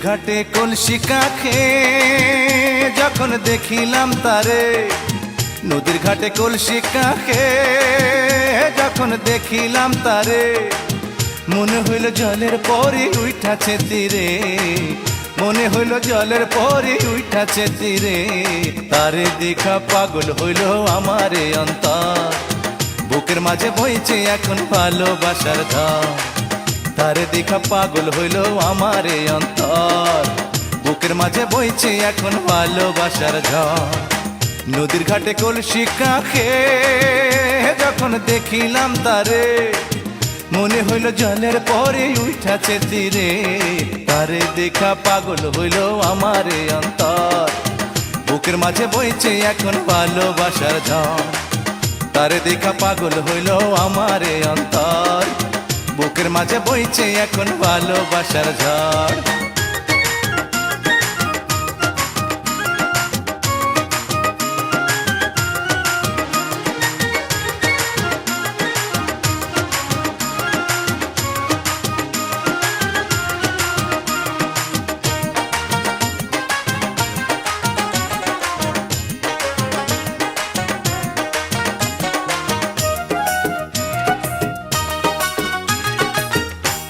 ঘাটে কলসি কাখে যখন দেখিলাম তারে, নদীর ঘাটে কলসি কাখে যখন দেখিলাম তারে, মনে হইল জলের পরে উঠাছে তীরে, মনে হইল জলের পরে উঠাছে তীরে। তারে দেখা পাগল হইল আমারে অন্তর, বুকের মাঝে বইছে এখন ভালোবাসার ধার। তারে দেখা পাগল হইল আমারে অন্তর, বুকের মাঝে বইছে এখন ভালোবাসার ঝড়। নদীর ঘাটে কলসি কাখে যখন দেখিলাম তারে, মনে হইল জলের পরে উঠাছে তীরে। তারে দেখা পাগল হইল আমারে অন্তর, বুকের মাঝে বইছে এখন ভালোবাসার ঝড়। তারে দেখা পাগল হইল আমারে অন্তর, বুকের মাঝে বইছে এখন ভালোবাসার ঝড়।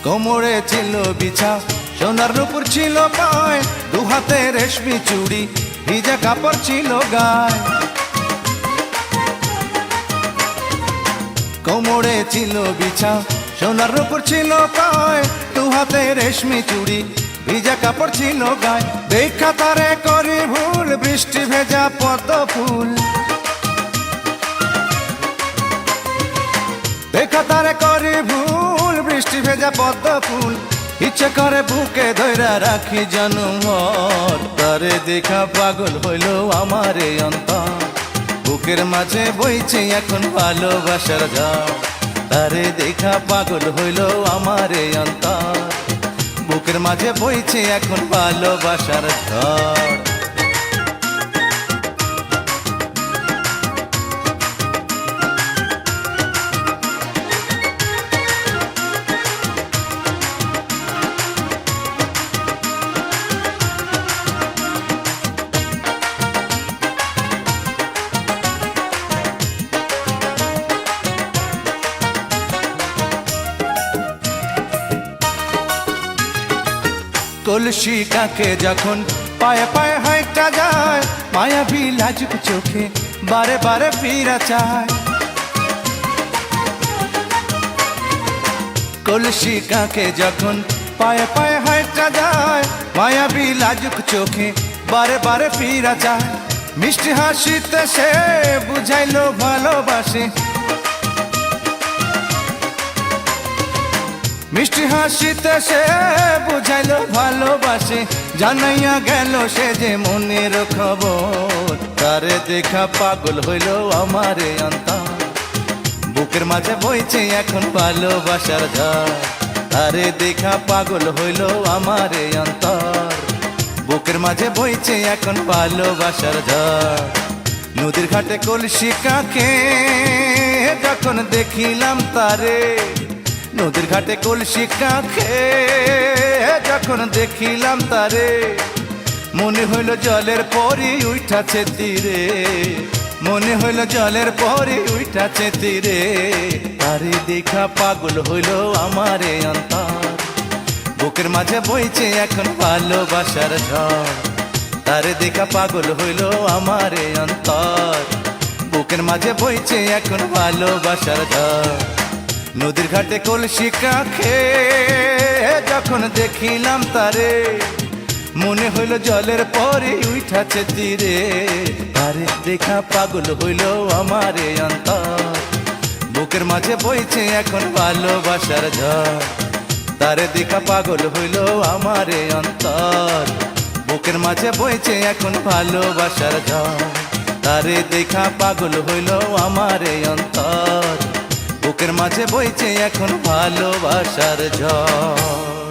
কোমরে ছিল বিছা সোনার নুপুর ছিল পায়, দু হাতে রেশমি চুড়ি ভিজা কাপড় ছিল গায়। কোমরে ছিল বিছা সোনার নুপুর ছিল পায়, দু হাতে রেশমি চুড়ি ভিজা কাপড় ছিল গায়। দেখা তারে করি ভুল বৃষ্টি ভেজা পদ্ম ফুল, দেখা তারে করি ভুল বৃষ্টি ভেজা পদ্ম ফুল। ইচ্ছে করে বুকে ধইরা রাখি জনমর, তারে দেখা পাগল হইল আমারে অন্তর, বুকের মাঝে বইছে এখন ভালোবাসার ঝড়। তারে দেখা পাগল হইল আমারে অন্তর, বুকের মাঝে বইছে এখন ভালোবাসার ঝড়। কলসি কাকে যখন পায়ে পায়ে হাইটা যায়, মায়াবী লাজুক চোখে বারে বারে ফিরা চায়। কলসি কাকে যখন পায়ে পায়ে হাইটা যায়, মায়াবী লাজুক চোখে বারে বারে ফিরা চায়। মিষ্টি হাসিতে সে বুঝাইলো ভালোবাসে, মিষ্টি হাসিতে সে বুঝাইলো ভালোবাসে। জানাইয়া গেল সে যে মনের খবর, তারে দেখা পাগল হইল আমারে অন্তর, বুকের মাঝে বইছে এখন ভালোবাসার ঝড়। তারে দেখা পাগল হইল আমারে অন্তর, বুকের মাঝে বইছে এখন ভালোবাসার ঝড়। নদীর ঘাটে কলসি কাখে যখন দেখিলাম তারে, নদীর ঘাটে কলসি কাখে যখন দেখিলাম তারে, মনে হইল জলের পরে উঠাছে তীরে, মনে হইল জলের পরে উঠাছে তীরে। তারে দেখা পাগল হইল আমারে অন্তর, বুকের মাঝে বইছে এখন ভালোবাসার ঝড়। তারে দেখা পাগল হইল আমারে অন্তর, বুকের মাঝে বইছে এখন ভালোবাসার ঝড়। নদীর ঘাটে কলসি কাখে যখন দেখিলাম তারে, মনে হইল জলের পরে উঠাছে তীরে। তারে দেখা পাগল হইল আমারে অন্তর, বুকের মাঝে বইছে এখন ভালোবাসার ঝড়। তারে দেখা পাগল হইল আমারে অন্তর, বুকের মাঝে বইছে এখন ভালোবাসার ঝড়। তারে দেখা পাগল হইল আমারে অন্তর, বুকের মাঝে বইছে এখন ভালোবাসার ঝড়।